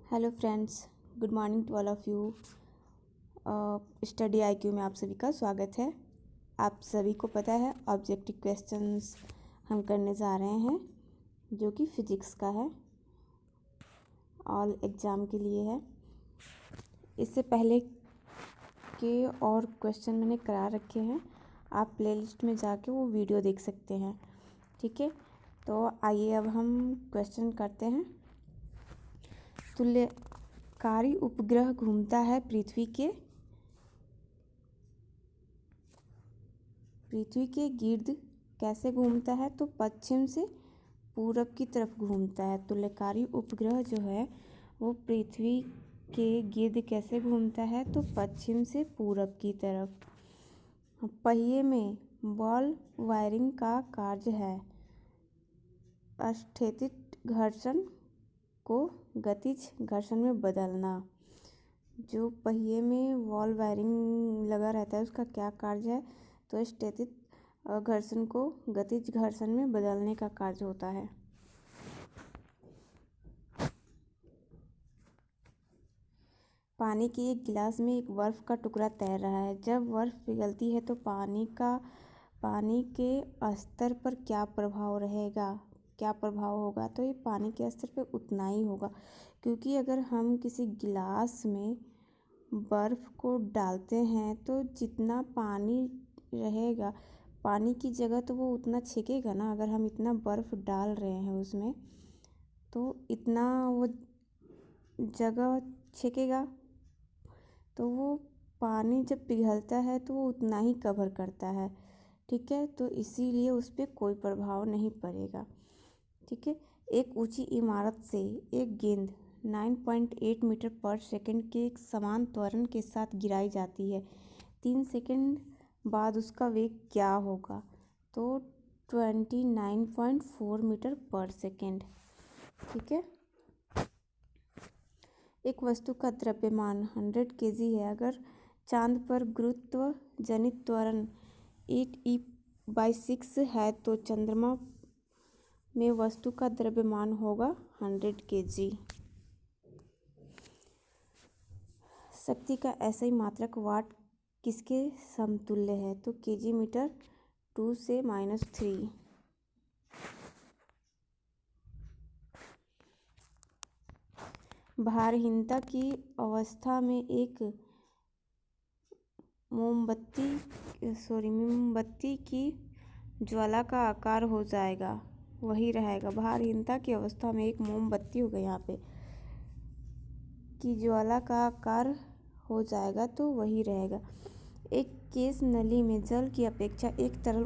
Hello friends, good morning to all of you. Study IQ में आप सभी का स्वागत है। आप सभी को पता है ऑब्जेक्टिव क्वेश्चंस हम करने जा रहे हैं जो कि फिजिक्स का है, ऑल एग्ज़ाम के लिए है। इससे पहले के और क्वेश्चन मैंने करा रखे हैं, आप प्लेलिस्ट में जाके वो वीडियो देख सकते हैं। ठीक है, तो आइए अब हम क्वेश्चन करते हैं। तुल्यकारी उपग्रह घूमता है पृथ्वी के गिर्द कैसे घूमता है? तो पश्चिम से पूरब की तरफ घूमता है। तुल्यकारी उपग्रह जो है वो पृथ्वी के गिर्द कैसे घूमता है? तो पश्चिम से पूरब की तरफ। पहिए में बॉल वायरिंग का कार्य है अस्थितिक घर्षण को गतिज घर्षण में बदलना। जो पहिए में बॉल वायरिंग लगा रहता है उसका क्या कार्य है? तो स्थितिक घर्षण को गतिज घर्षण में बदलने का कार्य होता है। पानी के एक गिलास में एक बर्फ का टुकड़ा तैर रहा है। जब बर्फ पिघलती है तो पानी के स्तर पर क्या प्रभाव होगा? तो ये पानी के स्तर पर उतना ही होगा, क्योंकि अगर हम किसी गिलास में बर्फ़ को डालते हैं तो जितना पानी रहेगा, पानी की जगह तो वो उतना छेकेगा ना। अगर हम इतना बर्फ़ डाल रहे हैं उसमें तो इतना वो जगह छेकेगा, तो वो पानी जब पिघलता है तो वो उतना ही कवर करता है। ठीक है, तो इसीलिए उस पर कोई प्रभाव नहीं पड़ेगा। ठीक है, एक ऊंची इमारत से एक गेंद 9.8 मीटर पर सेकंड के एक समान त्वरण के साथ गिराई जाती है। 3 सेकंड बाद उसका वेग क्या होगा? तो 29.4 मीटर पर सेकंड। ठीक है, एक वस्तु का द्रव्यमान 100 kg है। अगर चांद पर गुरुत्व जनित त्वरण 8e/6 है तो चंद्रमा में वस्तु का द्रव्यमान होगा 100 kg। शक्ति का ऐसा ही मात्रक वाट किसके समतुल्य है? तो kg मीटर 2 से -3। भारहीनता की अवस्था में एक मोमबत्ती की ज्वाला का आकार हो जाएगा, वही रहेगा। भारहीनता की अवस्था में एक मोमबत्ती होगा यहाँ पे की ज्वाला का आकार हो जाएगा, तो वही रहेगा। एक केस नली में जल की अपेक्षा एक तरल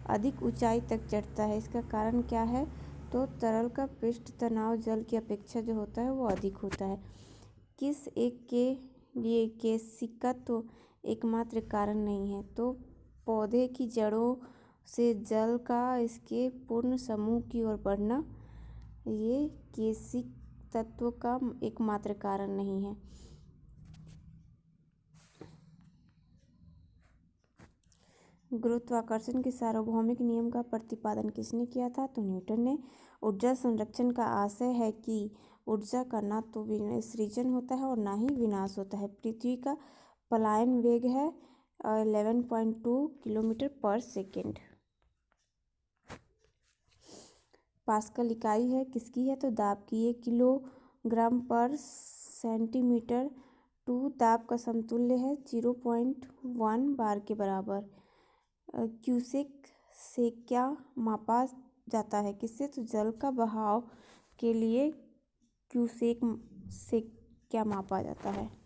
अधिक ऊंचाई तक चढ़ता है। इसका कारण क्या है? तो तरल का पृष्ठ तनाव जल की अपेक्षा जो होता है वो अधिक होता है। किस एक के लिए केशिका तो एकमात्र कारण नहीं है? तो पौधे की जड़ों से जल का इसके पूर्ण समूह की ओर बढ़ना ये केशिक तत्व का एकमात्र कारण नहीं है। गुरुत्वाकर्षण के सार्वभौमिक नियम का प्रतिपादन किसने किया था? तो न्यूटन ने। ऊर्जा संरक्षण का आशय है कि ऊर्जा का ना तो सृजन होता है और ना ही विनाश होता है। पृथ्वी का पलायन वेग है 11.2 किलोमीटर पर सेकेंड। पास्कल इकाई है किसकी है? तो दाब की। 1 किलोग्राम पर सेंटीमीटर 2 दाब का समतुल्य है 0.1 बार के बराबर। क्यूसेक से क्या मापा जाता है? किससे? तो जल का बहाव के लिए क्यूसेक से क्या मापा जाता है?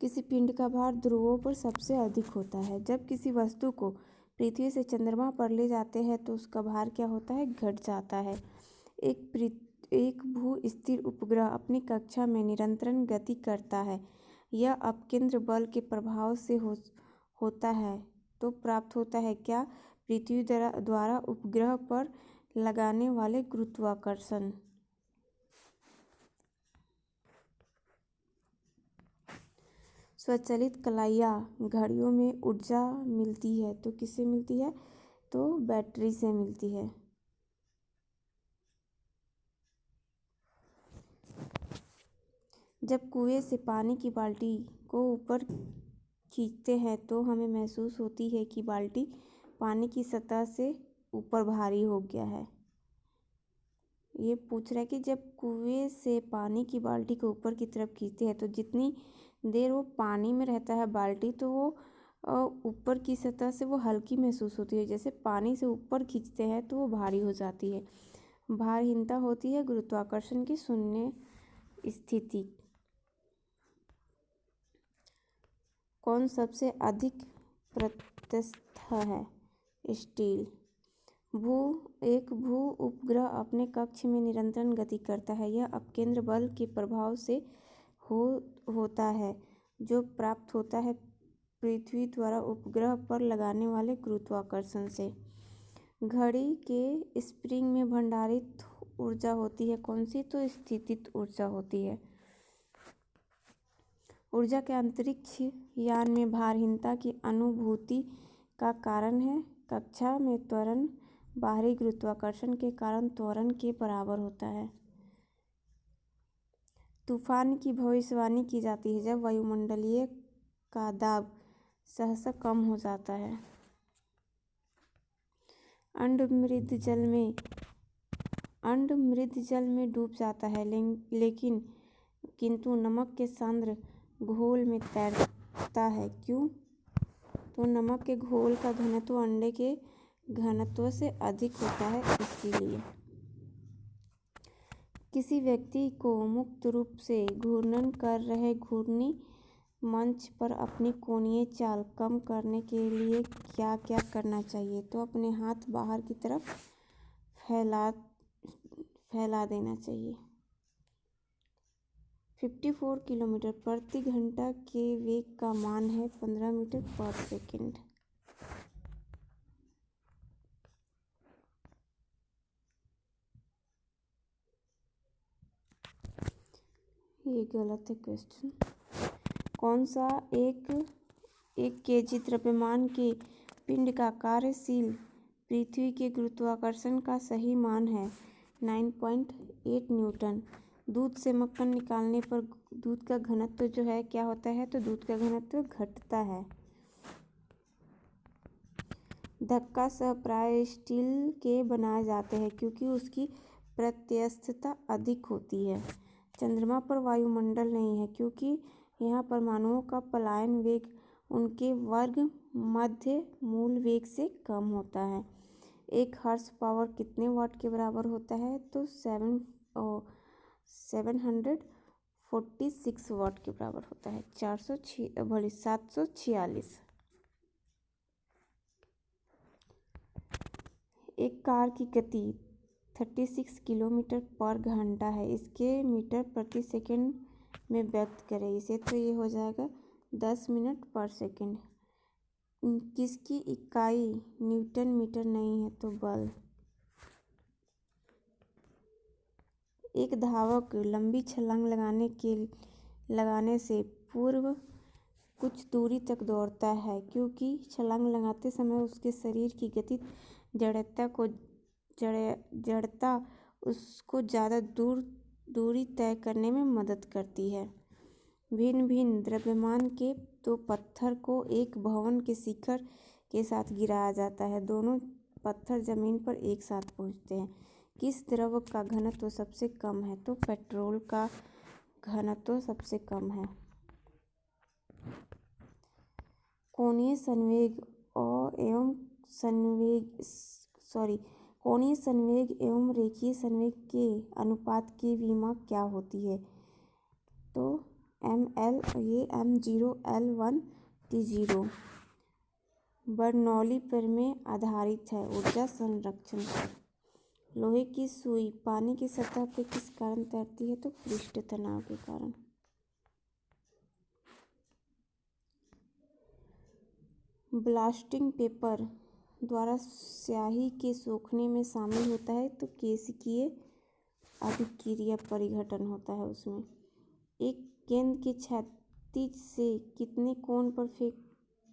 किसी पिंड का भार ध्रुवों पर सबसे अधिक होता है। जब किसी वस्तु को पृथ्वी से चंद्रमा पर ले जाते हैं तो उसका भार क्या होता है? घट जाता है। एक भू स्थिर उपग्रह अपनी कक्षा में निरंतर गति करता है। यह अपकेंद्र बल के प्रभाव से होता है तो प्राप्त होता है क्या? पृथ्वी द्वारा उपग्रह पर लगाने वाले गुरुत्वाकर्षण। स्वचालित कलाइयाँ घड़ियों में ऊर्जा मिलती है तो किससे मिलती है? तो बैटरी से मिलती है। जब कुएं से पानी की बाल्टी को ऊपर खींचते हैं तो हमें महसूस होती है कि बाल्टी पानी की सतह से ऊपर भारी हो गया है। ये पूछ रहा है कि जब कुएं से पानी की बाल्टी को ऊपर की तरफ खींचते हैं तो जितनी देर वो पानी में रहता है बाल्टी, तो वो ऊपर की सतह से वो हल्की महसूस होती है। जैसे पानी से ऊपर खींचते हैं तो वो भारी हो जाती है। भारहीनता होती है गुरुत्वाकर्षण की शून्य स्थिति। कौन सबसे अधिक प्रत्यस्थ है? स्टील। एक भू उपग्रह अपने कक्ष में निरंतर गति करता है। यह अपकेंद्र बल के प्रभाव से होता है जो प्राप्त होता है पृथ्वी द्वारा उपग्रह पर लगने वाले गुरुत्वाकर्षण से। घड़ी के स्प्रिंग में भंडारित ऊर्जा होती है कौन सी? तो स्थितिज ऊर्जा होती है। ऊर्जा के अंतरिक्ष यान में भारहीनता की अनुभूति का कारण है। कक्षा में त्वरण बाहरी गुरुत्वाकर्षण के कारण त्वरण के बराबर होता है। तूफान की भविष्यवाणी की जाती है जब वायुमंडलीय का दाब सहसा कम हो जाता है। अंड मृद जल में डूब जाता है किंतु नमक के सांद्र घोल में तैरता है। क्यों? तो नमक के घोल का घनत्व अंडे के घनत्व से अधिक होता है, इसीलिए। किसी व्यक्ति को मुक्त रूप से घूर्णन कर रहे घूर्णी मंच पर अपनी कोणीय चाल कम करने के लिए क्या क्या करना चाहिए? तो अपने हाथ बाहर की तरफ फैला देना चाहिए। 54 किलोमीटर प्रति घंटा के वेग का मान है 15 मीटर पर सेकंड। ये गलत है क्वेश्चन। कौन सा एक केजी द्रव्यमान के पिंड का कार्यशील पृथ्वी के गुरुत्वाकर्षण का सही मान है? 9.8 न्यूटन। दूध से मक्खन निकालने पर दूध का घनत्व जो है क्या होता है? तो दूध का घनत्व घटता है। धक्का सह प्राय स्टील के बनाए जाते हैं क्योंकि उसकी प्रत्यस्थता अधिक होती है। चंद्रमा पर वायुमंडल नहीं है क्योंकि यहाँ परमाणुओं का पलायन वेग उनके वर्ग मध्य मूल वेग से कम होता है। एक हॉर्स पावर कितने वाट के बराबर होता है? तो 746 वाट के बराबर होता है। 746। एक कार की गति 36 किलोमीटर पर घंटा है। इसके मीटर प्रति सेकंड में व्यक्त करें इसे, तो ये हो जाएगा 10 मिनट पर सेकंड। किसकी इकाई न्यूटन मीटर नहीं है? तो बल। एक धावक लंबी छलांग लगाने से पूर्व कुछ दूरी तक दौड़ता है क्योंकि छलांग लगाते समय उसके शरीर की गति जड़ता उसको ज़्यादा दूरी तय करने में मदद करती है। भिन्न भिन्न द्रव्यमान के दो पत्थर को एक भवन के शिखर के साथ गिराया जाता है। दोनों पत्थर जमीन पर एक साथ पहुंचते हैं। किस द्रव का घनत्व सबसे कम है? तो पेट्रोल का घनत्व सबसे कम है। कोणीय संवेग एवं रेखीय संवेग के अनुपात की विमा क्या होती है? तो m0l1 बर्नौली प्रमेय आधारित है ऊर्जा संरक्षण पर। लोहे की सुई पानी की सतह पर किस कारण तैरती है? तो पृष्ठ तनाव के कारण। ब्लास्टिंग पेपर द्वारा स्याही के सोखने में शामिल होता है तो केशिकीय अभिक्रिया परिघटन होता है उसमें। एक गेंद के क्षैतिज से कितने कोण पर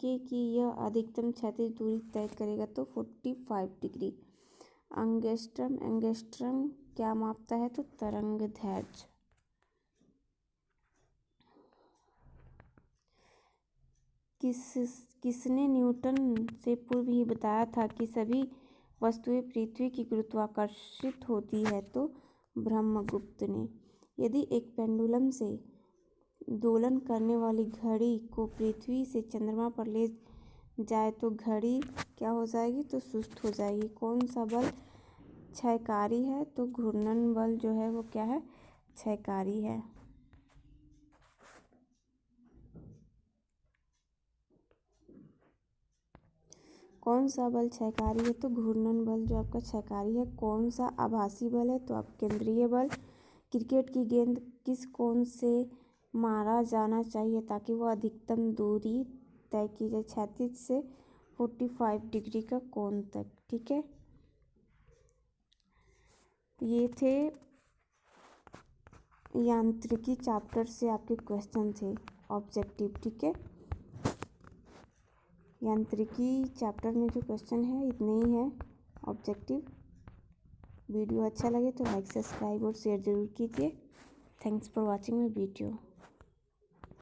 की यह अधिकतम क्षैतिज दूरी तय करेगा तो 45 डिग्री। एंगस्ट्रम क्या मापता है तो तरंग दैर्ध्य। किसने न्यूटन से पूर्व ही बताया था कि सभी वस्तुएं पृथ्वी की गुरुत्वाकर्षित होती है तो ब्रह्मगुप्त ने। यदि एक पेंडुलम से दोलन करने वाली घड़ी को पृथ्वी से चंद्रमा पर ले जाए तो घड़ी क्या हो जाएगी तो सुस्त हो जाएगी। कौन सा बल क्षयकारी है तो घूर्णन बल जो है वो क्या है क्षयकारी है। कौन सा बल क्षयकारी है तो घूर्णन बल जो आपका क्षयकारी है। कौन सा आभासी बल है तो आप केंद्रीय बल। क्रिकेट की गेंद किस कोण से मारा जाना चाहिए ताकि वो अधिकतम दूरी तय की जाए। क्षैतिज से 45 डिग्री का कोण तक। ठीक है, ये थे यांत्रिकी चैप्टर से आपके क्वेश्चन थे ऑब्जेक्टिव। ठीक है, यांत्रिकी चैप्टर में जो क्वेश्चन है इतने ही है ऑब्जेक्टिव। वीडियो अच्छा लगे तो लाइक सब्सक्राइब और शेयर ज़रूर कीजिए। Thanks for watching my video.